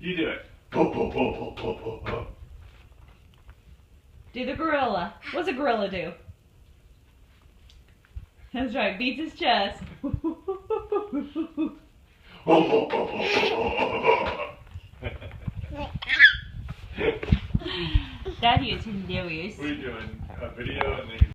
You do it. Do the gorilla. What's a gorilla do? That's right, beats his chest. Daddy is hilarious. What are you doing? A video and then